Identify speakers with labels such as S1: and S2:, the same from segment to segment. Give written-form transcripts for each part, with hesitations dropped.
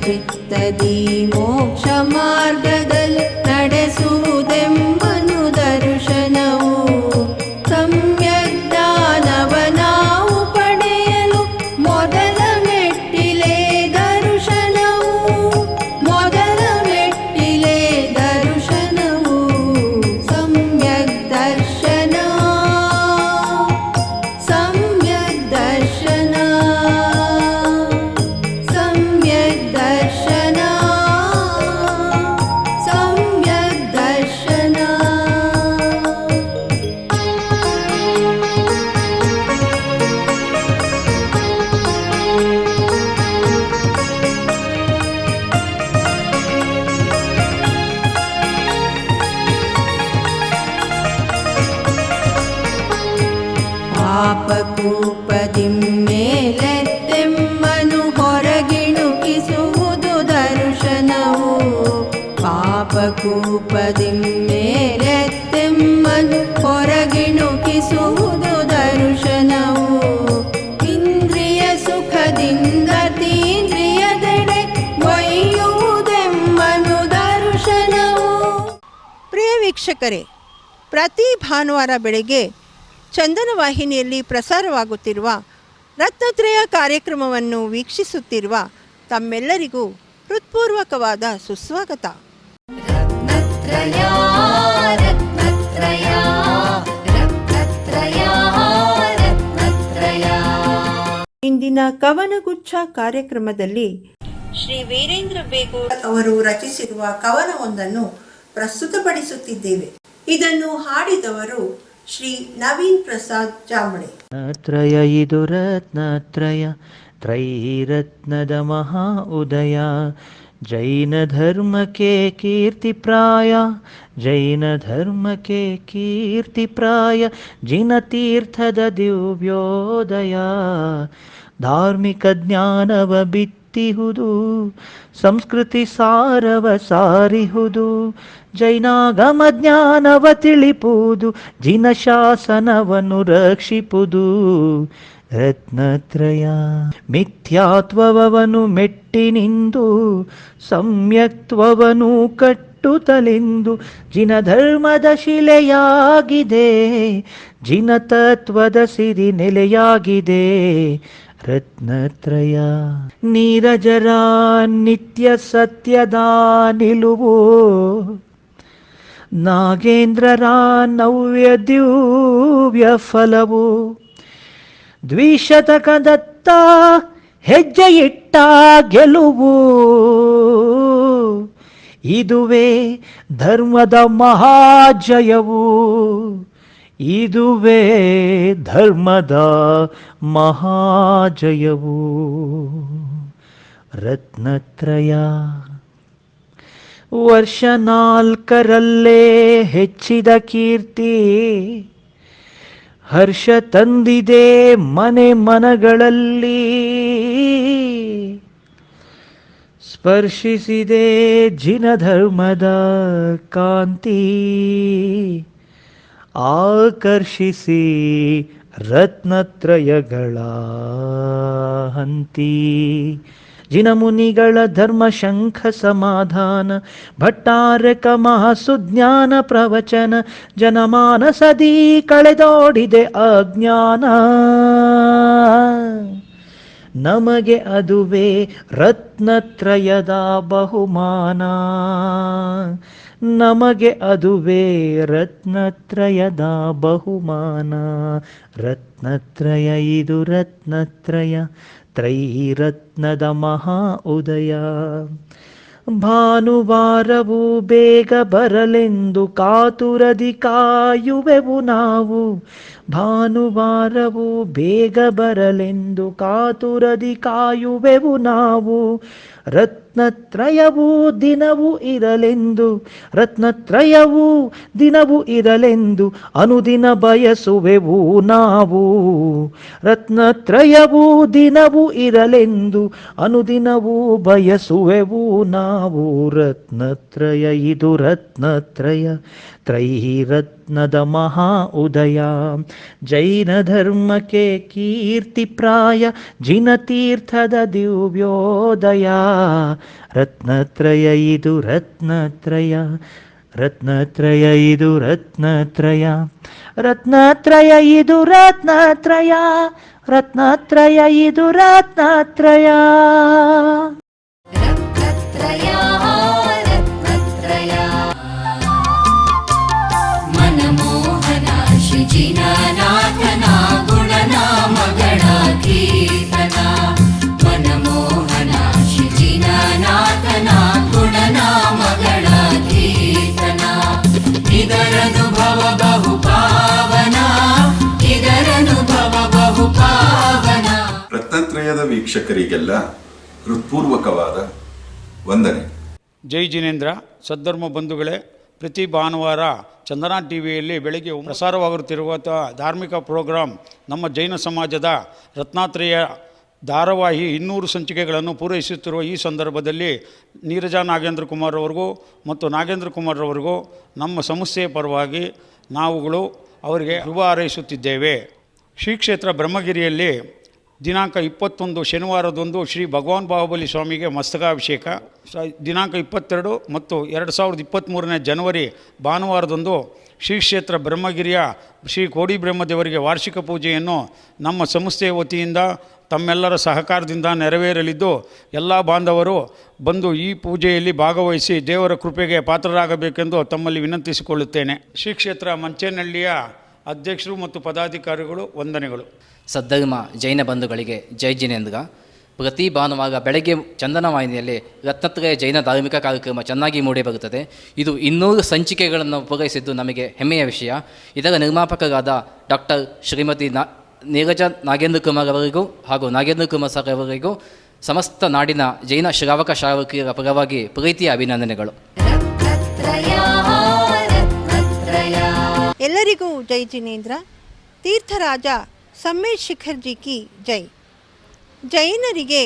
S1: ಚಿತ್ತದಿ ಮೋಕ್ಷ ಮಾರ್ಗದಲ್ಲಿ ನಡೆಸುವುದೆಂಬನು ದರ್ಶನವು. ಸಮ್ಯಕ್ ಜ್ಞಾನವ ನಾವು ಪಡೆಯಲು ಮೊದಲ ಮೆಟ್ಟಿಲೆ ದರ್ಶನವು. ಮೊದಲ ಮೆಟ್ಟಿಲೆ ದರ್ಶನವು ಸಮ್ಯಕ್ ದರ್ಶನ. ಸಮ್ಯಕ್ ದರ್ಶನ. ಸಮ್ಯಕ್ ದರ್ಶನ. ಸಮ್ಯಕ್ ದರ್ಶನ. ಪಾಪಕೂಪದಿ ಮೇಲೆತ್ತೆಮ್ಮನು ಹೊರಗಿಣುಕಿಸುವುದು ದರ್ಶನವು. ಪಾಪಕೂಪದಿ ಮೇಲೆತ್ತೆಮ್ಮನು ಹೊರಗಿಣುಕಿಸುವುದು ದರ್ಶನವು. ಇಂದ್ರಿಯ ಸುಖದಿಂದ ತೀಂದ್ರಿಯದೆಡೆ ಒಯ್ಯುವುದೆಮ್ಮನು ದರ್ಶನವು.
S2: ಪ್ರಿಯ ವೀಕ್ಷಕರೇ, ಪ್ರತಿ ಭಾನುವಾರ ಬೆಳಗ್ಗೆ ಚಂದನ ವಾಹಿನಿಯಲ್ಲಿ ಪ್ರಸಾರವಾಗುತ್ತಿರುವ ರತ್ನತ್ರಯ ಕಾರ್ಯಕ್ರಮವನ್ನು ವೀಕ್ಷಿಸುತ್ತಿರುವ ತಮ್ಮೆಲ್ಲರಿಗೂ ಹೃತ್ಪೂರ್ವಕವಾದ ಸುಸ್ವಾಗತ.
S1: ರತ್ನತ್ರಯ ರತ್ನತ್ರಯ ರತ್ನತ್ರಯ ರತ್ನತ್ರಯ.
S2: ಇಂದಿನ ಕವನಗುಚ್ಛ ಕಾರ್ಯಕ್ರಮದಲ್ಲಿ ಶ್ರೀ ವೀರೇಂದ್ರ ಬೇಗೂರ್ ಅವರು ರಚಿಸಿರುವ ಕವನವೊಂದನ್ನು ಪ್ರಸ್ತುತಪಡಿಸುತ್ತಿದ್ದೇವೆ. ಇದನ್ನು ಹಾಡಿದವರು ಶ್ರೀ ನವೀನ್ ಪ್ರಸಾದ್ ಜಾಂಬಳೆ.
S3: ರತ್ನತ್ರಯ ಇದು ರತ್ನತ್ರಯ, ತ್ರೈರತ್ನದ ಮಹಾ ಉದಯ. ಜೈನ ಧರ್ಮಕ್ಕೆ ಕೀರ್ತಿಪ್ರಾಯ, ಜೈನ ಧರ್ಮಕ್ಕೆ ಕೀರ್ತಿಪ್ರಾಯ. ಜಿನತೀರ್ಥದ ದಿವ್ಯೋದಯ, ಧಾರ್ಮಿಕ ಜ್ಞಾನವ ಬಿತ್ತಿಹುದು, ಸಂಸ್ಕೃತಿ ಸಾರವ ಸಾರಿಹುದು. ಜೈನಾಗಮ ಜ್ಞಾನವ ತಿಳಿಪುವುದು, ಜಿನ ಶಾಸನವನ್ನು ರಕ್ಷಿಪುದು. ರತ್ನತ್ರಯ ಮಿಥ್ಯಾತ್ವವನ್ನು ಮೆಟ್ಟಿನಿಂದು, ಸಮ್ಯಕ್ತ್ವವನ್ನು ಕಟ್ಟುತ್ತಲಿಂದು. ಜಿನ ಧರ್ಮದ ಶಿಲೆಯಾಗಿದೆ, ಜಿನ ತತ್ವದ ಸಿರಿ ನೆಲೆಯಾಗಿದೆ. ರತ್ನತ್ರಯ ನೀರಜರ ನಿತ್ಯ ಸತ್ಯದ ನಿಲುವು, ನಾಗೇಂದ್ರರ ನವ್ಯ ದಿವ್ಯ ಫಲವು. ದ್ವಿಶತಕದತ್ತ ಹೆಜ್ಜೆ ಇಟ್ಟ ಗೆಲುವು, ಇದುವೇ ಧರ್ಮದ ಮಹಾಜಯವು. ಇದುವೇ ಧರ್ಮದ ಮಹಾಜಯವು. ರತ್ನತ್ರಯ ವರ್ಷ 4 ಹೆಚ್ಚಿದ ಕೀರ್ತಿ, ಹರ್ಷ ತಂದಿದೆ ಮನೆ ಮನಗಳಲ್ಲಿ. ಸ್ಪರ್ಶಿಸಿದೆ ಜಿನ ಧರ್ಮದ ಕಾಂತಿ, ಆಕರ್ಷಿಸಿ ರತ್ನತ್ರಯಗಳ ಹಂತಿ. ಜಿನಮುನಿಗಳ ಧರ್ಮ ಶಂಖ ಸಮಾಧಾನ, ಭಟ್ಟಾರಕ ಮಹಾಸುಜ್ಞಾನ ಪ್ರವಚನ. ಜನಮಾನಸದಿ ಕಳೆದೋಡಿದೆ ಅಜ್ಞಾನ, ನಮಗೆ ಅದುವೇ ರತ್ನತ್ರಯದ ಬಹುಮಾನ. ನಮಗೆ ಅದುವೇ ರತ್ನತ್ರಯದ ಬಹುಮಾನ. ರತ್ನತ್ರಯ ಇದು ರತ್ನತ್ರಯ, ತ್ರೈರತ್ನದ ಮಹಾ ಉದಯ. ಭಾನುವಾರವು ಬೇಗ ಬರಲೆಂದು ಕಾತುರದಿ ಕಾಯುವೆವು ನಾವು. ಭಾನುವಾರವು ಬೇಗ ಬರಲೆಂದು ಕಾತುರದಿ ಕಾಯುವೆವು ನಾವು. ರತ್ನತ್ರಯವೂ ದಿನವೂ ಇರಲೆಂದು, ರತ್ನತ್ರಯವೂ ದಿನವೂ ಇರಲೆಂದು ಅನುದಿನ ಬಯಸುವೆವು ನಾವು. ರತ್ನತ್ರಯವೂ ದಿನವೂ ಇರಲೆಂದು ಅನುದಿನವೂ ಬಯಸುವೆವು ನಾವು. ರತ್ನತ್ರಯ ಇದು ರತ್ನತ್ರಯ, ತ್ರೈರತ್ನದ ಮಹಾ ಉದಯ. ಜೈನ ಧರ್ಮಕ್ಕೆ ಕೀರ್ತಿ ಪ್ರಾಯ ಜಿನತೀರ್ಥದ ದಿವ್ಯೋದಯ. ರತ್ನತ್ರಯ ಇದು ರತ್ನತ್ರಯ, ರತ್ನತ್ರಯ ಇದು ರತ್ನತ್ರಯ, ರತ್ನತ್ರಯ ಇದು ರತ್ನತ್ರಯ, ರತ್ನತ್ರಯ ಇದು ರತ್ನತ್ರಯ.
S1: ರತ್ನತ್ರಯ ರತ್ನತ್ರಯ ಮನಮೋಹನ ಶ್ರೀಜಿನನಾಥನ ಗುಣನಾಮಗಳ ಕೀರ್ತನ. ಮನಮೋಹನ ಶ್ರೀಜಿನನಾಥನ ಗುಣನಾಮಗಳ ಕೀರ್ತನ. ಇದರನುಭವ ಬಹು ಪಾವನ, ಇದರನುಭವ ಬಹು ಪಾವನ.
S4: ರತ್ನತ್ರಯದ ವೀಕ್ಷಕರಿಗೆಲ್ಲ ಹೃತ್ಪೂರ್ವಕವಾದ ವಂದನೆ.
S5: ಜೈ ಜಿನೇಂದ್ರ. ಸದ್ಧರ್ಮ ಬಂಧುಗಳೇ, ಪ್ರತಿ ಭಾನುವಾರ ಚಂದನ ಟಿ ವಿಯಲ್ಲಿ ಬೆಳಗ್ಗೆ ಪ್ರಸಾರವಾಗುತ್ತಿರುವ ಧಾರ್ಮಿಕ ಪ್ರೋಗ್ರಾಂ ನಮ್ಮ ಜೈನ ಸಮಾಜದ ರತ್ನಾತ್ರಯ ಧಾರಾವಾಹಿ 200 ಸಂಚಿಕೆಗಳನ್ನು ಪೂರೈಸುತ್ತಿರುವ ಈ ಸಂದರ್ಭದಲ್ಲಿ ನೀರಜಾ ನಾಗೇಂದ್ರ ಕುಮಾರ್ ಅವರಿಗೂ ಮತ್ತು ನಾಗೇಂದ್ರ ಕುಮಾರ್ ಅವರಿಗೂ ನಮ್ಮ ಸಂಸ್ಥೆಯ ಪರವಾಗಿ ನಾವುಗಳು ಅವರಿಗೆ ಶುಭ ಹಾರೈಸುತ್ತಿದ್ದೇವೆ. ಶ್ರೀ ಕ್ಷೇತ್ರ ಬ್ರಹ್ಮಗಿರಿಯಲ್ಲಿ ದಿನಾಂಕ 21 ಶನಿವಾರದಂದು ಶ್ರೀ ಭಗವಾನ್ ಬಾಹುಬಲಿ ಸ್ವಾಮಿಗೆ ಮಸ್ತಕಾಭಿಷೇಕ, ದಿನಾಂಕ 22 ಮತ್ತು 2023 ಜನವರಿ ಭಾನುವಾರದಂದು ಶ್ರೀ ಕ್ಷೇತ್ರ ಬ್ರಹ್ಮಗಿರಿಯ ಶ್ರೀ ಕೋಡಿ ಬ್ರಹ್ಮದೇವರಿಗೆ ವಾರ್ಷಿಕ ಪೂಜೆಯನ್ನು ನಮ್ಮ ಸಂಸ್ಥೆಯ ವತಿಯಿಂದ ತಮ್ಮೆಲ್ಲರ ಸಹಕಾರದಿಂದ ನೆರವೇರಲಿದ್ದು, ಎಲ್ಲ ಬಾಂಧವರು ಬಂದು ಈ ಪೂಜೆಯಲ್ಲಿ ಭಾಗವಹಿಸಿ ದೇವರ ಕೃಪೆಗೆ ಪಾತ್ರರಾಗಬೇಕೆಂದು ತಮ್ಮಲ್ಲಿ ವಿನಂತಿಸಿಕೊಳ್ಳುತ್ತೇನೆ. ಶ್ರೀ ಕ್ಷೇತ್ರ ಮಂಚೇನಹಳ್ಳಿಯ ಅಧ್ಯಕ್ಷರು ಮತ್ತು ಪದಾಧಿಕಾರಿಗಳು ವಂದನೆಗಳು.
S6: ಸದ್ಧರ್ಮ ಜೈನ ಬಂಧುಗಳಿಗೆ ಜೈ ಜಿನೇಂದ್ರ. ಪ್ರತಿ ಭಾನುವಾರ ಬೆಳಗ್ಗೆ ಚಂದನ ವಾಹಿನಿಯಲ್ಲಿ ರತ್ನತ್ರಯ ಜೈನ ಧಾರ್ಮಿಕ ಕಾರ್ಯಕ್ರಮ ಚೆನ್ನಾಗಿ ಮೂಡಿಬರುತ್ತದೆ. ಇದು 200 ಸಂಚಿಕೆಗಳನ್ನು ಪೂರೈಸಿದ್ದು ನಮಗೆ ಹೆಮ್ಮೆಯ ವಿಷಯ. ಇದರ ನಿರ್ಮಾಪಕರಾದ ಡಾಕ್ಟರ್ ಶ್ರೀಮತಿ ನೀರಜಾ ನಾಗೇಂದ್ರ ಕುಮಾರ್ ಅವರಿಗೂ ಹಾಗೂ ನಾಗೇಂದ್ರ ಕುಮಾರ್ ಸರ್ ಅವರಿಗೂ ಸಮಸ್ತ ನಾಡಿನ ಜೈನ ಶ್ರಾವಕ ಶ್ರಾವಕಿಯರ ಪರವಾಗಿ ಪ್ರೀತಿಯ ಅಭಿನಂದನೆಗಳು.
S2: ಎಲ್ಲರಿಗೂ ಜೈ ಜಿನೇಂದ್ರ. ತೀರ್ಥರಾಜ ಸಮ್ಮೇಶ್ ಶಿಖರ್ಜಿ ಕಿ ಜೈ. ಜೈನರಿಗೆ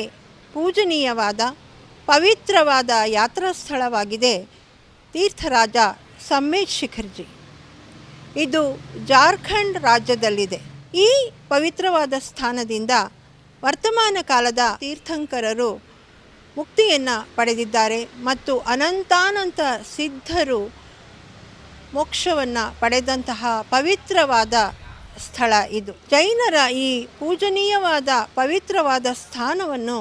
S2: ಪೂಜನೀಯವಾದ ಪವಿತ್ರವಾದ ಯಾತ್ರಾ ಸ್ಥಳವಾಗಿದೆ ತೀರ್ಥರಾಜ ಸಮ್ಮೇಶ್ ಶಿಖರ್ಜಿ. ಇದು ಜಾರ್ಖಂಡ್ ರಾಜ್ಯದಲ್ಲಿದೆ. ಈ ಪವಿತ್ರವಾದ ಸ್ಥಾನದಿಂದ ವರ್ತಮಾನ ಕಾಲದ ತೀರ್ಥಂಕರರು ಮುಕ್ತಿಯನ್ನು ಪಡೆದಿದ್ದಾರೆ ಮತ್ತು ಅನಂತಾನಂತ ಸಿದ್ಧರು ಮೋಕ್ಷವನ್ನು ಪಡೆದಂತಹ ಪವಿತ್ರವಾದ ಸ್ಥಳ ಇದು. ಜೈನರ ಈ ಪೂಜನೀಯವಾದ ಪವಿತ್ರವಾದ ಸ್ಥಾನವನ್ನು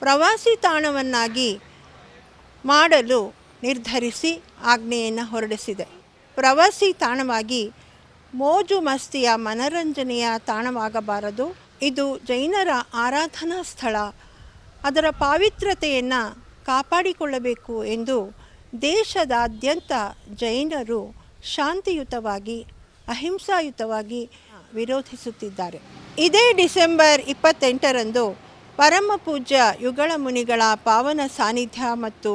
S2: ಪ್ರವಾಸಿ ತಾಣವನ್ನಾಗಿ ಮಾಡಲು ನಿರ್ಧರಿಸಿ ಆಜ್ಞೆಯನ್ನು ಹೊರಡಿಸಿದೆ. ಪ್ರವಾಸಿ ತಾಣವಾಗಿ ಮೋಜು ಮಸ್ತಿಯ ಮನರಂಜನೆಯ ತಾಣವಾಗಬಾರದು. ಇದು ಜೈನರ ಆರಾಧನಾ ಸ್ಥಳ. ಅದರ ಪಾವಿತ್ರತೆಯನ್ನು ಕಾಪಾಡಿಕೊಳ್ಳಬೇಕು ಎಂದು ದೇಶದಾದ್ಯಂತ ಜೈನರು ಶಾಂತಿಯುತವಾಗಿ ಅಹಿಂಸಾಯುತವಾಗಿ ವಿರೋಧಿಸುತ್ತಿದ್ದಾರೆ. ಇದೇ ಡಿಸೆಂಬರ್ 28ರಂದು ಪರಮ ಪೂಜ್ಯ ಯುಗಳ ಮುನಿಗಳ ಪಾವನ ಸಾನ್ನಿಧ್ಯ ಮತ್ತು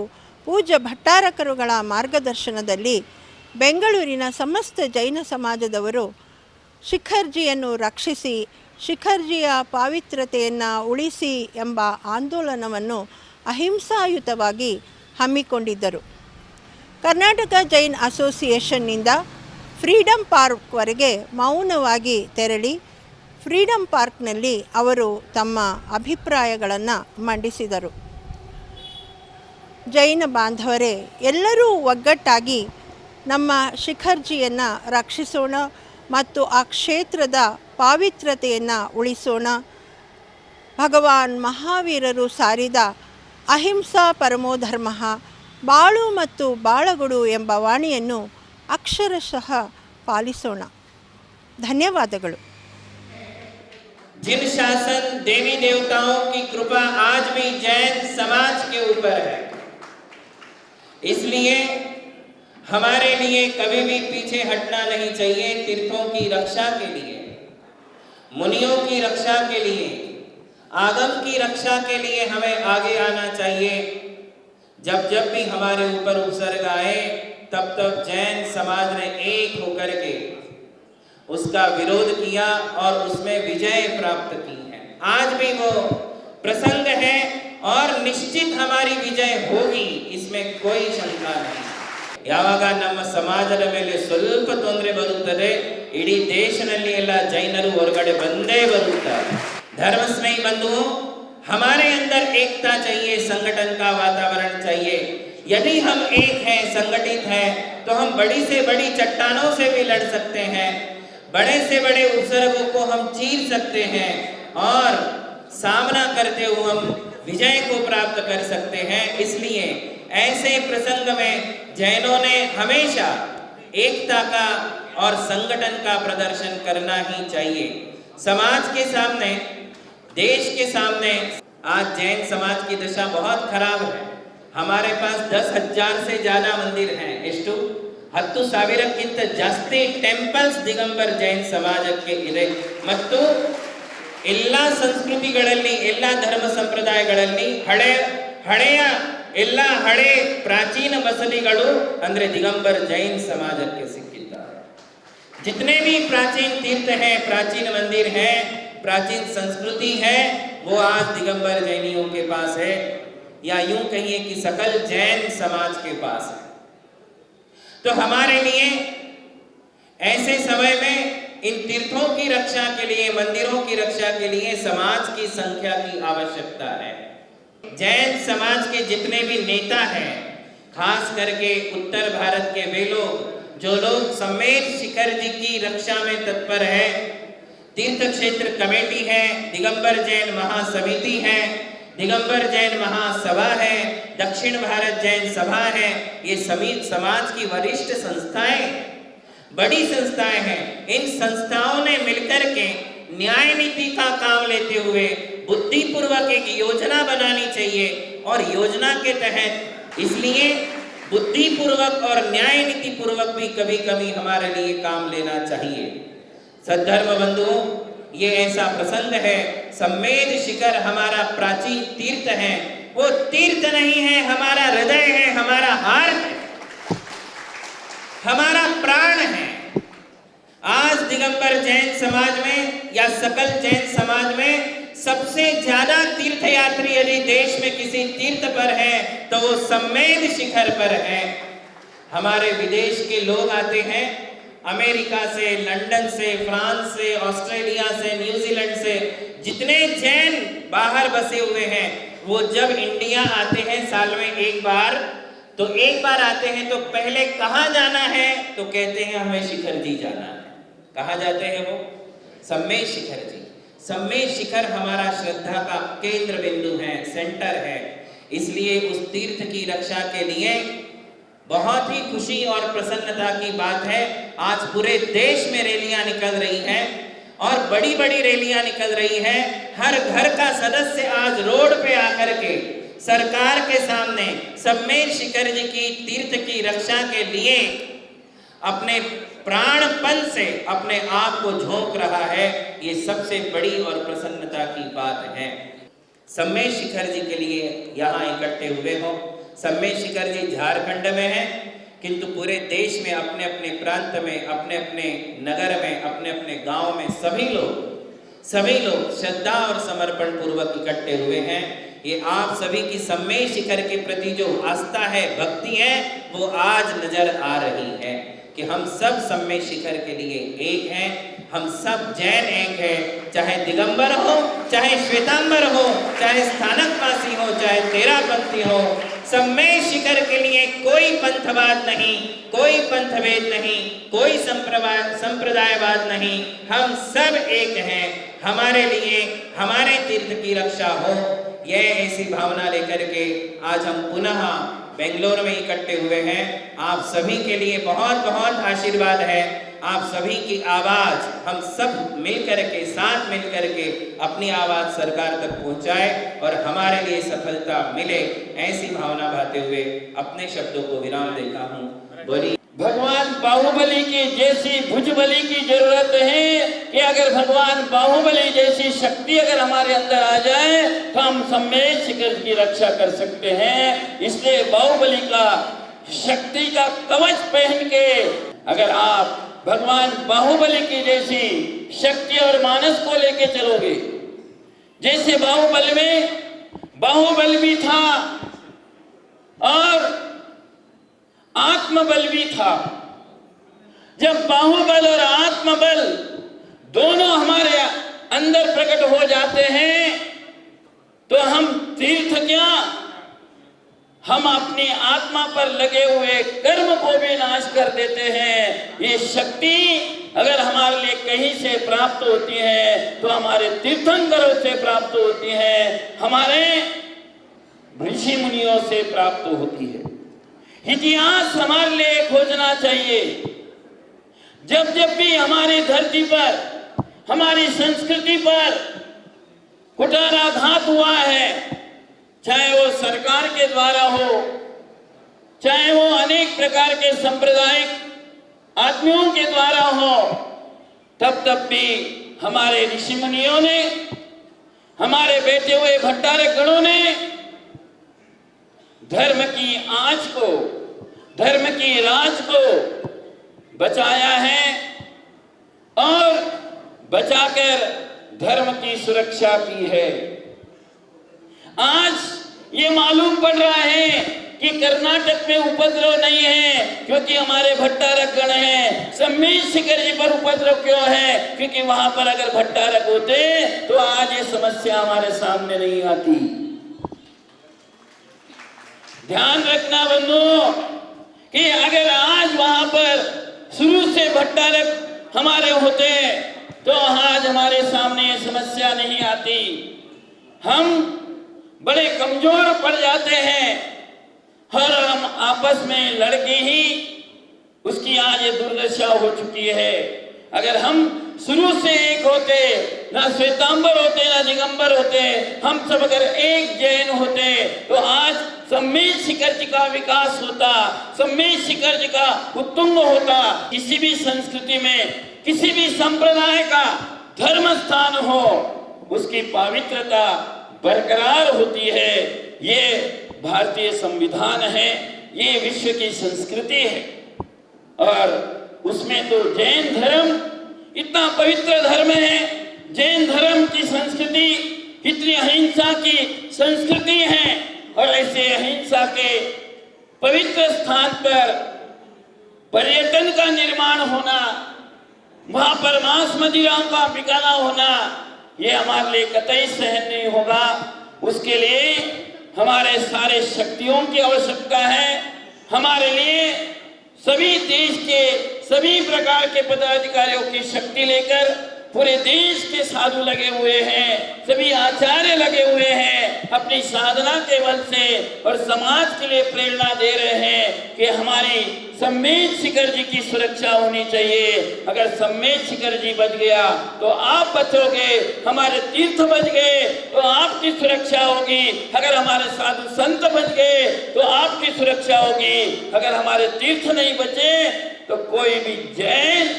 S2: ಪೂಜ್ಯ ಭಟ್ಟಾರಕರುಗಳ ಮಾರ್ಗದರ್ಶನದಲ್ಲಿ ಬೆಂಗಳೂರಿನ ಸಮಸ್ತ ಜೈನ ಸಮಾಜದವರು ಶಿಖರ್ಜಿಯನ್ನು ರಕ್ಷಿಸಿ ಶಿಖರ್ಜಿಯ ಪಾವಿತ್ರತೆಯನ್ನು ಉಳಿಸಿ ಎಂಬ ಆಂದೋಲನವನ್ನು ಅಹಿಂಸಾಯುತವಾಗಿ ಹಮ್ಮಿಕೊಂಡಿದ್ದರು. ಕರ್ನಾಟಕ ಜೈನ್ ಅಸೋಸಿಯೇಷನ್ನಿಂದ ಫ್ರೀಡಮ್ ಪಾರ್ಕ್ವರೆಗೆ ಮೌನವಾಗಿ ತೆರಳಿ ಫ್ರೀಡಮ್ ಪಾರ್ಕ್ನಲ್ಲಿ ಅವರು ತಮ್ಮ ಅಭಿಪ್ರಾಯಗಳನ್ನು ಮಂಡಿಸಿದರು. ಜೈನ ಬಾಂಧವರೇ, ಎಲ್ಲರೂ ಒಗ್ಗಟ್ಟಾಗಿ ನಮ್ಮ ಶಿಖರ್ಜಿಯನ್ನು ರಕ್ಷಿಸೋಣ ಮತ್ತು ಆ ಕ್ಷೇತ್ರದ ಪಾವಿತ್ರತೆಯನ್ನು ಉಳಿಸೋಣ. ಭಗವಾನ್ ಮಹಾವೀರರು ಸಾರಿದ ಅಹಿಂಸಾ ಪರಮೋಧರ್ಮ, ಬಾಳು ಮತ್ತು ಬಾಳಗೊಡು ಎಂಬ ವಾಣಿಯನ್ನು ಅಕ್ಷರಶಃ ಪಾಲಿಸೋಣ. ಧನ್ಯವಾದಗಳು.
S7: जिन शासन देवी देवताओं की कृपा आज भी जैन समाज के ऊपर है, इसलिए हमारे लिए कभी भी पीछे हटना नहीं चाहिए. तीर्थों की रक्षा के लिए, मुनियों की रक्षा के लिए, आगम की रक्षा के लिए हमें आगे आना चाहिए. जब जब भी हमारे ऊपर उपसर्ग आए तब तब जैन समाज ने एक होकर के उसका विरोध किया और उसमें विजय प्राप्त की है. आज भी वो प्रसंग है और निश्चित हमारी विजय होगी, इसमें कोई शंका नहीं. ಯಾವಾಗ ನಮ್ಮ ಸಮಾಜದ ಮೇಲೆ ಸ್ವಲ್ಪ ತೊಂದರೆ ಬರುತ್ತದೆ ಇಡೀ ದೇಶದಲ್ಲಿ ಎಲ್ಲ ಜೈನರು ಹೊರಗಡೆ ಬಂದೇ ಬರುತ್ತಾರೆ. धर्म स्नेही बंधुओं, हमारे अंदर एकता चाहिए, संगठन का वातावरण चाहिए। यदि हम एक हैं, संगठित हैं, तो हम बड़ी से बड़ी चट्टानों से भी लड़ सकते हैं, बड़े से बड़े उपसर्गों को हम चीर सकते हैं और सामना करते हुए हम विजय को प्राप्त कर सकते हैं। इसलिए ऐसे प्रसंग में जैनों ने हमेशा एकता का और संगठन का प्रदर्शन करना ही चाहिए। समाज के सामने, देश के सामने आज जैन समाज की दशा बहुत खराब है। हमारे पास 10,000 से ज्यादा मंदिर हैं, ಎಷ್ಟು 10,000ಕ್ಕಿಂತ ಜಾಸ್ತಿ ಟೆಂಪಲ್ಸ್ ದಿಗಂಬರ್ ಜೈನ್ ಸಮಾಜಕ್ಕೆ ಇದೆ ಮತ್ತು ಎಲ್ಲ ಸಂಸ್ಕೃತಿಗಳಲ್ಲಿ, ಎಲ್ಲ ಧರ್ಮ ಸಂಪ್ರದಾಯಗಳಲ್ಲಿ ಹಳೆ ಪ್ರಾಚೀನ ಬಸದಿಗಳು ಅಂದ್ರೆ ದಿಗಂಬರ್ ಜೈನ್ समाजಕ್ಕೆ ಸಿಕ್ಕಿದ್ದಾರೆ। जितने भी प्राचीन तीर्थ हैं, प्राचीन मंदिर हैं, प्राचीन संस्कृति है, वो आज दिगंबर जैनियों के पास है, या यूं कहिए कि सकल जैन समाज के पास है। तो हमारे लिए ऐसे समय में इन तीर्थों की रक्षा के लिए, मंदिरों की रक्षा के लिए समाज की संख्या की आवश्यकता है। जैन समाज के जितने भी नेता हैं, खास करके उत्तर भारत के वे लोग जो लोग सम्मेद शिखर जी की रक्षा में तत्पर है, तीर्थ क्षेत्र कमेटी है, दिगंबर जैन महासमिति है, दिगंबर जैन महासभा है, दक्षिण भारत जैन सभा है, ये सभी समाज की वरिष्ठ संस्थाएं, बड़ी संस्थाएं हैं। इन संस्थाओं ने मिलकर के न्याय नीति का काम लेते हुए बुद्धिपूर्वक एक योजना बनानी चाहिए और योजना के तहत इसलिए बुद्धिपूर्वक और न्याय नीति पूर्वक भी कभी कभी हमारे लिए काम लेना चाहिए। सद्धर्म बंधुओं, ये ऐसा प्रसंग है, सम्मेद शिखर हमारा प्राचीन तीर्थ है, वो तीर्थ नहीं है, हमारा हृदय है, हमारा हार्ट है, हमारा प्राण है। आज दिगंबर जैन समाज में या सकल जैन समाज में सबसे ज्यादा तीर्थयात्री यदि देश में किसी तीर्थ पर है तो वो सम्मेद शिखर पर है। हमारे विदेश के लोग आते हैं, अमेरिका से, लंदन से, फ्रांस से, ऑस्ट्रेलिया से, न्यूजीलैंड से, जितने जैन बाहर बसे हुए हैं, वो जब इंडिया आते हैं साल में एक बार आते हैं तो पहले कहाँ जाना है तो कहते हैं हमें शिखर जी जाना है। कहाँ जाते हैं वो? सम्मेद शिखर जी। सम्मेद शिखर हमारा श्रद्धा का केंद्र बिंदु है, सेंटर है। इसलिए उस तीर्थ की रक्षा के लिए बहुत ही खुशी और प्रसन्नता की बात है, आज पूरे देश में रैलियां निकल रही हैं और बड़ी बड़ी रैलियां निकल रही हैं। हर घर का सदस्य आज रोड पे आकर के सरकार के सामने सम्मेद शिखर जी की तीर्थ की रक्षा के लिए अपने प्राणपन से अपने आप को झोंक रहा है। ये सबसे बड़ी और प्रसन्नता की बात है। सम्मेद शिखर जी के लिए यहाँ इकट्ठे हुए हो। सम्मेद शिखर जी झारखंड में है, किंतु पूरे देश में अपने अपने प्रांत में, अपने अपने नगर में, अपने अपने गांव में सभी लोग श्रद्धा और समर्पण पूर्वक इकट्ठे हुए हैं। ये आप सभी की सम्मेद शिखर के प्रति जो आस्था है, भक्ति है, वो आज नजर आ रही है कि हम सब सम्मेद शिखर के लिए एक हैं। हम सब जैन एक हैं, चाहे दिगंबर हो, चाहे श्वेतांबर हो, चाहे स्थानकवासी हो, चाहे तेरापंथी हो। सम्मेद शिखर के लिए कोई पंथवाद नहीं, कोई पंथभेद नहीं, कोई संप्रदायवाद नहीं, हम सब एक हैं। हमारे लिए हमारे तीर्थ की रक्षा हो, यह ऐसी भावना लेकर के आज हम पुनः बेंगलोर में इकट्ठे हुए हैं। आप सभी के लिए बहुत बहुत आशीर्वाद है। आप सभी की आवाज हम सब मिलकर के, साथ मिलकर के अपनी आवाज सरकार तक पहुंचाए और हमारे लिए सफलता मिले, ऐसी भावना भाते हुए अपने शब्दों को विराम देता हूं। बोलिए।
S8: भगवान बाहुबली की जैसी भुजबली की जरूरत है कि अगर भगवान बाहुबली जैसी शक्ति अगर हमारे अंदर आ जाए तो हम सम्मेद शिखर की रक्षा कर सकते हैं। इसलिए बाहुबली का शक्ति का कवच पहन के अगर आप भगवान बाहुबली की जैसी शक्ति और मानस को लेके चलोगे, जैसे बाहुबल में बाहुबल भी था और आत्मबल भी था। जब बाहुबल और आत्मबल दोनों हमारे अंदर प्रकट हो जाते हैं तो हम तीर्थ क्या, हम अपनी आत्मा पर लगे हुए कर्म को भी नाश कर देते हैं। ये शक्ति अगर हमारे लिए कहीं से प्राप्त होती है तो हमारे तीर्थंकरों से प्राप्त होती है, हमारे ऋषि मुनियों से प्राप्त होती है। इतिहास हमारे लिए खोजना चाहिए। जब जब भी हमारी धरती पर, हमारी संस्कृति पर कुठाराघात हुआ है, चाहे वो सरकार के द्वारा हो, चाहे वो अनेक प्रकार के सांप्रदायिक आदमियों के द्वारा हो, तब भी हमारे ऋषि मुनियों ने, हमारे बैठे हुए भट्टारक गणों ने धर्म की आंच को, धर्म की राज को बचाया है और बचाकर धर्म की सुरक्षा की है। आज ये मालूम पड़ रहा है कि कर्नाटक में उपद्रव नहीं है क्योंकि हमारे भट्टारक गण हैं। सम्मेद शिखर जी पर उपद्रव क्यों है? क्योंकि वहां पर अगर भट्टारक होते तो आज ये समस्या हमारे सामने नहीं आती। ध्यान रखना बंधुओं कि अगर आज वहां पर शुरू से भट्टारक हमारे होते तो आज हमारे सामने ये समस्या नहीं आती। हम बड़े कमजोर पड़ जाते हैं और हम आपस में लड़के ही उसकी आज ये दुर्दशा हो चुकी है। अगर हम शुरू से एक होते, ना श्वेतांबर होते ना दिगंबर होते, हम सब अगर एक जैन होते तो आज सम्मेद शिखर जी का विकास होता, सम्मेद शिखर जी का उत्तुंग होता। किसी भी संस्कृति में, किसी भी संप्रदाय का धर्म स्थान हो, उसकी पवित्रता बरकरार होती है। ये भारतीय संविधान है, ये विश्व की संस्कृति है और उसमें तो जैन धर्म इतना पवित्र धर्म है। जैन धर्म की संस्कृति इतनी अहिंसा की संस्कृति है और ऐसे अहिंसा के पवित्र स्थान पर पर्यटन का निर्माण होना, वहां पर मांस मदिरा का बिकाना होना, ये हमारे लिए कतई सहन नहीं होगा। उसके लिए हमारे सारे शक्तियों की आवश्यकता है। हमारे लिए सभी देश के सभी प्रकार के पदाधिकारियों की शक्ति लेकर पूरे देश के साधु लगे हुए हैं, सभी आचार्य लगे हुए हैं, अपनी साधना के बल से और समाज के लिए प्रेरणा दे रहे हैं कि हमारी सम्मेद शिखर जी की सुरक्षा होनी चाहिए। अगर सम्मेद शिखर जी बच गया तो आप बचोगे, हमारे तीर्थ बच गए तो आपकी सुरक्षा होगी। अगर हमारे साधु संत बच गए तो आपकी सुरक्षा होगी। अगर हमारे तीर्थ नहीं बचे तो कोई भी जैन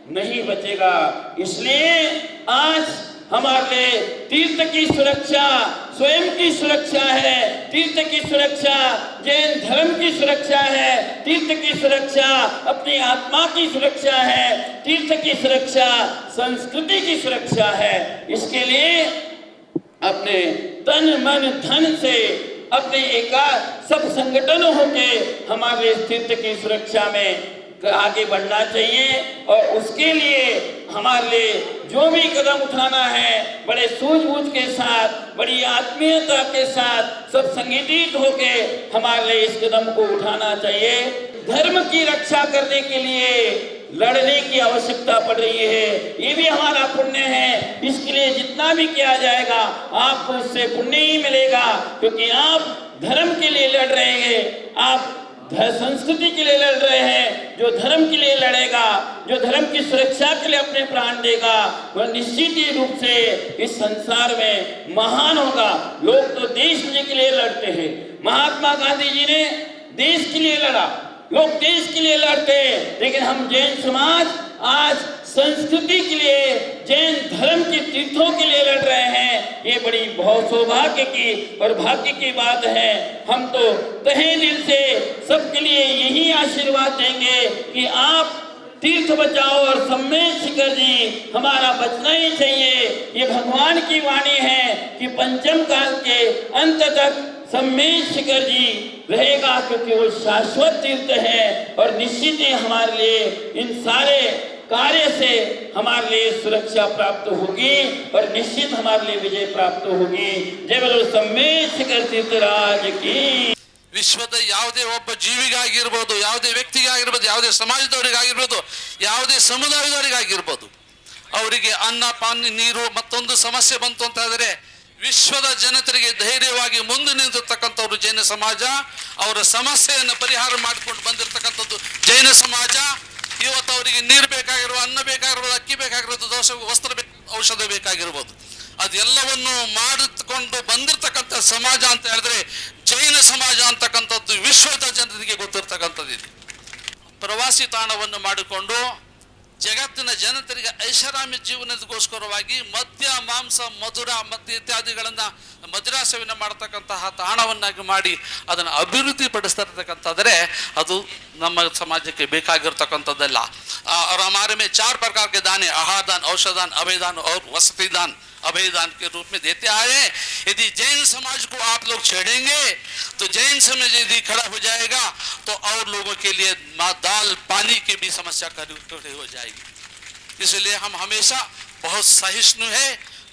S8: नहीं बचेगा। इसलिए आज हमारे तीर्थ की सुरक्षा स्वयं की सुरक्षा है, तीर्थ की सुरक्षा जैन धर्म की सुरक्षा है, तीर्थ की सुरक्षा अपनी आत्मा की सुरक्षा है, तीर्थ की सुरक्षा संस्कृति की सुरक्षा है। इसके लिए अपने तन मन धन से अपने सब संगठन होके हमारे तीर्थ की सुरक्षा में आगे बढ़ना चाहिए और उसके लिए हमारे लिए जो भी कदम उठाना है बड़े सूझबूझ के साथ, बड़ी आत्मीयता के साथ सब संगठित होके हमारे लिए इस कदम को उठाना चाहिए। धर्म की रक्षा करने के लिए लड़ने की आवश्यकता पड़ रही है, ये भी हमारा पुण्य है। इसके लिए जितना भी किया जाएगा आपको उससे पुण्य ही मिलेगा, क्योंकि आप धर्म के लिए लड़ रहे हैं, आप संस्कृति के लिए लड़ रहे हैं। जो धर्म के लिए लड़ेगा, जो धर्म की सुरक्षा के लिए अपने प्राण देगा, वह निश्चित ही रूप से इस संसार में महान होगा। लोग तो देश के लिए लड़ते हैं, महात्मा गांधी जी ने देश के लिए लड़ा, लोग देश के लिए लड़ते हैं, लेकिन हम जैन समाज आज संस्कृति के लिए, जैन धर्म के तीर्थों के लिए लड़ रहे हैं। ये बड़ी बहुत सौभाग्य की और भाग्य की बात है। हम तो तहे दिल से सबके लिए यही आशीर्वाद देंगे कि आप तीर्थ बचाओ और सम्मेद शिखर जी हमारा बचना ही चाहिए। ये भगवान की वाणी है कि पंचम काल के अंत तक सम्मेद शिखर जी रहेगा, क्योंकि वो शाश्वत तीर्थ है और निश्चित ही हमारे लिए इन सारे कार्य से हमारे लिए सुरक्षा प्राप्त होगी और निश्चित हमारे लिए विजय प्राप्त होगी। जय बोलो सम्मेद शिखर तीर्थराज की।
S9: ವಿಶ್ವದ ಯಾವುದೇ ಒಬ್ಬ ಜೀವಿಗಾಗಿರ್ಬೋದು, ಯಾವುದೇ ವ್ಯಕ್ತಿಗಾಗಿರ್ಬೋದು, ಯಾವುದೇ ಸಮಾಜದವರಿಗಾಗಿರ್ಬೋದು, ಯಾವುದೇ ಸಮುದಾಯದವರಿಗಾಗಿರ್ಬೋದು, ಅವರಿಗೆ ಅನ್ನ ಪಾನಿ ನೀರು ಮತ್ತೊಂದು ಸಮಸ್ಯೆ ಬಂತು ಅಂತಾದರೆ ವಿಶ್ವದ ಜನತೆಗೆ ಧೈರ್ಯವಾಗಿ ಮುಂದೆ ನಿಂತಿರ್ತಕ್ಕಂಥವ್ರು ಜೈನ ಸಮಾಜ. ಅವರ ಸಮಸ್ಯೆಯನ್ನು ಪರಿಹಾರ ಮಾಡಿಕೊಂಡು ಬಂದಿರತಕ್ಕಂಥದ್ದು ಜೈನ ಸಮಾಜ. ಇವತ್ತು ಅವರಿಗೆ ನೀರು ಬೇಕಾಗಿರುವ, ಅನ್ನ ಬೇಕಾಗಿರ್ಬೋದು, ಅಕ್ಕಿ ಬೇಕಾಗಿರ್ಬೋದು, ವಸ್ತ್ರ ಔಷಧ ಬೇಕಾಗಿರ್ಬೋದು, ಅದೆಲ್ಲವನ್ನು ಮಾಡಿಕೊಂಡು ಬಂದಿರತಕ್ಕಂಥ ಸಮಾಜ ಅಂತ ಹೇಳಿದ್ರೆ ಜೈನ ಸಮಾಜ ಅಂತಕ್ಕಂಥದ್ದು ವಿಶ್ವದ ಜನರಿಗೆ ಗೊತ್ತಿರ್ತಕ್ಕಂಥದ್ದು. ಇದೆ ಪ್ರವಾಸಿ ತಾಣವನ್ನು ಮಾಡಿಕೊಂಡು ಜಗತ್ತಿನ ಜನತೆಗೆ ಐಷಾರಾಮಿ ಜೀವನದಗೋಸ್ಕರವಾಗಿ ಮದ್ಯ, ಮಾಂಸ, ಮಧುರ ಮತ್ತು ಇತ್ಯಾದಿಗಳನ್ನು ಮಧುರಾ ಸೇವನೆ ಮಾಡತಕ್ಕಂತಹ ತಾಣವನ್ನಾಗಿ ಮಾಡಿ ಅದನ್ನು ಅಭಿವೃದ್ಧಿ ಪಡಿಸ್ತಾ ಇರ್ತಕ್ಕಂಥದ್ದರೆ ಅದು ನಮ್ಮ ಸಮಾಜಕ್ಕೆ ಬೇಕಾಗಿರ್ತಕ್ಕಂಥದ್ದಲ್ಲ. और हमारे में 4 प्रकार के दान है, आहार दान, औषध दान, अभय दान और वसति दान, अभय दान के रूप में देते आए हैं। यदि जैन समाज को आप लोग छेड़ेंगे तो जैन समाज यदि खड़ा हो जाएगा तो और लोगों के लिए दाल पानी की भी समस्या खड़ी हो जाएगी। इसलिए हम हमेशा बहुत सहिष्णु है।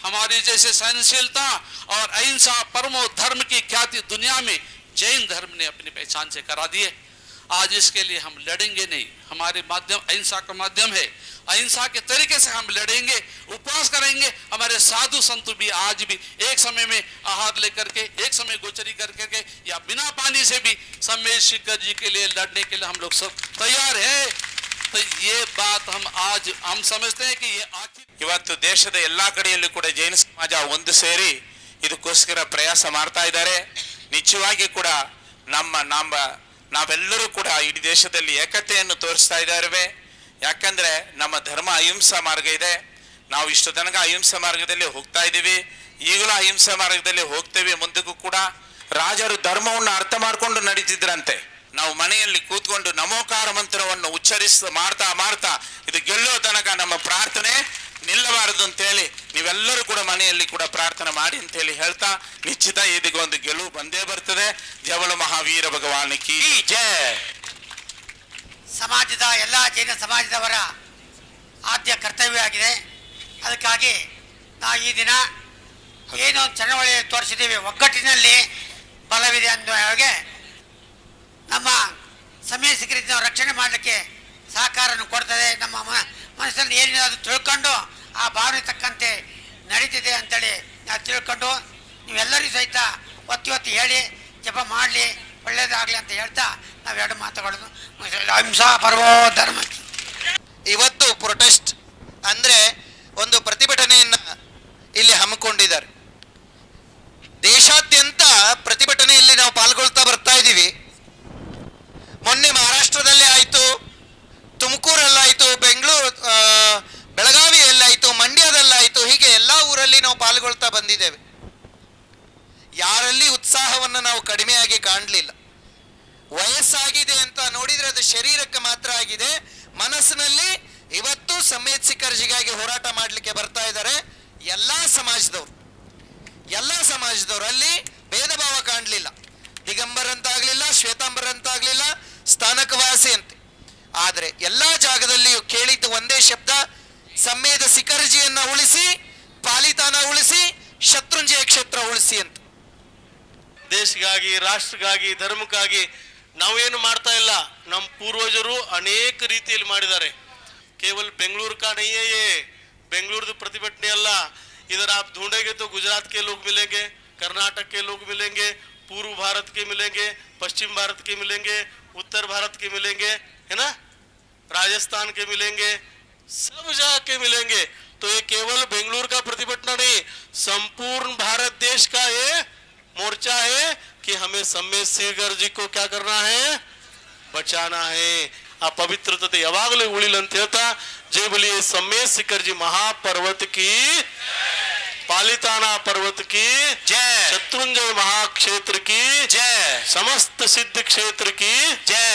S9: हमारी जैसे सहनशीलता और अहिंसा परमो धर्म की ख्याति दुनिया में जैन धर्म ने अपनी पहचान से करा दी है। आज इसके लिए हम लड़ेंगे नहीं, हमारे माध्यम अहिंसा का माध्यम है। अहिंसा के तरीके से हम लड़ेंगे, उपवास करेंगे। हमारे साधु संत भी आज भी एक समय में आहार लेकर के, एक समय गोचरी करके या बिना पानी से भी सम्मेद शिखर जी के लिए लड़ने के लिए हम लोग सब तैयार है। तो ये बात हम समझते हैं कि ये आखिर
S10: ಇವತ್ತು ದೇಶದ ಎಲ್ಲಾ ಕಡೆಯಲ್ಲೂ ಕೂಡ ಜೈನ ಸಮಾಜ ಒಂದು ಸೇರಿ ಇದಕ್ಕೋಸ್ಕರ ಪ್ರಯಾಸ ಮಾಡ್ತಾ ಇದ್ದಾರೆ. ನಿಜವಾಗಿ ಕೂಡ ನಾವೆಲ್ಲರೂ ಕೂಡ ಇಡೀ ದೇಶದಲ್ಲಿ ಏಕತೆಯನ್ನು ತೋರಿಸ್ತಾ ಇದ್ದೇವೆ. ಯಾಕಂದ್ರೆ ನಮ್ಮ ಧರ್ಮ ಅಹಿಂಸಾ ಮಾರ್ಗ ಇದೆ. ನಾವು ಇಷ್ಟು ತನಕ ಅಹಿಂಸಾ ಮಾರ್ಗದಲ್ಲಿ ಹೋಗ್ತಾ ಇದ್ದೀವಿ, ಈಗಲೂ ಅಹಿಂಸಾ ಮಾರ್ಗದಲ್ಲಿ ಹೋಗ್ತೇವೆ, ಮುಂದಕ್ಕೂ ಕೂಡ. ರಾಜರು ಧರ್ಮವನ್ನು ಅರ್ಥ ಮಾಡ್ಕೊಂಡು ನಡೀತಿದ್ರಂತೆ. ನಾವು ಮನೆಯಲ್ಲಿ ಕೂತ್ಕೊಂಡು ನಮೋಕಾರ ಮಂತ್ರವನ್ನು ಮಾಡ್ತಾ ಇದು ಗೆಲ್ಲೋ ತನಕ ನಮ್ಮ ಪ್ರಾರ್ಥನೆ ನಿಲ್ಲಬಾರದು ಅಂತೇಳಿ ನೀವೆಲ್ಲರೂ ಕೂಡ ಮನೆಯಲ್ಲಿ ಕೂಡ ಪ್ರಾರ್ಥನೆ ಮಾಡಿ ಅಂತೇಳಿ ಹೇಳ್ತಾ, ನಿಶ್ಚಿತ ಇದಕ್ಕೊಂದು ಗೆಲುವು ಬಂದೇ ಬರ್ತದೆ. ಜವಳ ಮಹಾವೀರ ಭಗವಾನ್ ಕಿ ಜಯ.
S11: ಸಮಾಜದ ಎಲ್ಲ ಜೈನ ಸಮಾಜದವರ ಆದ್ಯ ಕರ್ತವ್ಯ ಆಗಿದೆ. ಅದಕ್ಕಾಗಿ ನಾವು ಈ ದಿನ ಏನು ಚಳವಳಿ ತೋರಿಸಿದ್ದೀವಿ, ಒಗ್ಗಟ್ಟಿನಲ್ಲಿ ಬಲವಿದೆ ಅನ್ನೋ ಹಾಗೆ ನಮ್ಮ ಸಮಯ ಸಿಕ್ಕರಿದ್ದು ರಕ್ಷಣೆ ಮಾಡಲಿಕ್ಕೆ ಸಹಕಾರವನ್ನು ಕೊಡ್ತದೆ. ನಮ್ಮ ಮನಸ್ಸಲ್ಲಿ ಏನಿದೆ ಅದು ತಿಳ್ಕೊಂಡು ಆ ಭಾವನೆ ತಕ್ಕಂತೆ ನಡೀತಿದೆ ಅಂತೇಳಿ ನಾವು ತಿಳ್ಕೊಂಡು ನೀವೆಲ್ಲರಿಗೂ ಸಹಿತ ಒತ್ತಿ ಹೇಳಿ ಜಪ ಮಾಡಲಿ, ಒಳ್ಳೆಯದಾಗಲಿ ಅಂತ ಹೇಳ್ತಾ ನಾವೆರಡು ಮಾತುಗಳನ್ನು ಅಹಿಂಸಾ ಪರಮೋ ಧರ್ಮ.
S12: ಇವತ್ತು ಪ್ರೊಟೆಸ್ಟ್ ಅಂದರೆ ಒಂದು ಪ್ರತಿಭಟನೆಯನ್ನು ಇಲ್ಲಿ ಹಮ್ಮಿಕೊಂಡಿದ್ದಾರೆ. ದೇಶಾದ್ಯಂತ ಪ್ರತಿಭಟನೆಯಲ್ಲಿ ನಾವು ಪಾಲ್ಗೊಳ್ತಾ ಬರ್ತಾ ಇದ್ದೀವಿ. ಮೊನ್ನೆ ಮಹಾರಾಷ್ಟ್ರದಲ್ಲೇ ಆಯಿತು, ತುಮಕೂರಲ್ಲಾಯಿತು, ಬೆಳಗಾವಿಯಲ್ಲಾಯಿತು, ಮಂಡ್ಯದಲ್ಲಾಯಿತು, ಹೀಗೆ ಎಲ್ಲ ಊರಲ್ಲಿ ನಾವು ಪಾಲ್ಗೊಳ್ತಾ ಬಂದಿದ್ದೇವೆ. ಯಾರಲ್ಲಿ ಉತ್ಸಾಹವನ್ನು ನಾವು ಕಡಿಮೆಯಾಗಿ ಕಾಣಲಿಲ್ಲ. ವಯಸ್ಸಾಗಿದೆ ಅಂತ ನೋಡಿದರೆ ಅದು ಶರೀರಕ್ಕೆ ಮಾತ್ರ ಆಗಿದೆ. ಮನಸ್ಸಿನಲ್ಲಿ ಇವತ್ತು ಸಮ್ಮೇದ್ ಶಿಖರ್ಜಿಗಾಗಿ ಹೋರಾಟ ಮಾಡಲಿಕ್ಕೆ ಬರ್ತಾ ಇದ್ದಾರೆ ಎಲ್ಲ ಸಮಾಜದವರು. ಅಲ್ಲಿ ಭೇದ ಭಾವ ಕಾಣಲಿಲ್ಲ. ದಿಗಂಬರ್ ಅಂತ ಆಗಲಿಲ್ಲ, ಶ್ವೇತಾಂಬರ್ ಅಂತ ಆಗಲಿಲ್ಲ, ಸ್ಥಾನಕವಾಸಿ ಅಂತೆ. ಆದರೆ ಎಲ್ಲ ಜಾಗದಲ್ಲಿಯೂ ಕೇಳಿದ್ದು ಒಂದೇ ಶಬ್ದ, ಸಮ್ಮೇದ ಶಿಖರ್ಜಿಯನ್ನ ಉಳಿಸಿ, ಪಾಲಿತಾನ ಉಳಿಸಿ, ಶತ್ರುಂಜಯ ಕ್ಷೇತ್ರ ಉಳಿಸಿ ಅಂತ.
S13: ದೇಶಕ್ಕಾಗಿ, ರಾಷ್ಟ್ರಕ್ಕಾಗಿ, ಧರ್ಮಕ್ಕಾಗಿ ನಾವೇನು ಮಾಡ್ತಾ ಇಲ್ಲ. ನಮ್ಮ ಪೂರ್ವಜರು ಅನೇಕ ರೀತಿಯಲ್ಲಿ ಮಾಡಿದ್ದಾರೆ. ಕೇವಲ ಬೆಂಗಳೂರು का नहीं है ये, बेंगलुरु प्रतिभटने अल्ल. इधर आप ढूंढेंगे तो गुजरात के लोग मिलेंगे, कर्नाटक के लोग मिलेंगे, पूर्व भारत के मिलेंगे, पश्चिम भारत के मिलेंगे, उत्तर भारत के मिलेंगे, है ना, राजस्थान के मिलेंगे, सब जगह के मिलेंगे. तो ये केवल बेंगलुरु का प्रतिभटना नहीं, संपूर्ण भारत देश का ये मोर्चा है कि हमें सम्मेद शिखर जी को क्या करना है, बचाना है. आ पवित्रता यावागलू उಳಿल ಅಂತ ಹೇಳ್ತಾ जय बोलिए सम्मेद शिखर जी महापर्वत की, पालिताना पर्वत की जय, शत्रुंजय महाक्षेत्र की जय, समस्त सिद्ध क्षेत्र की जय.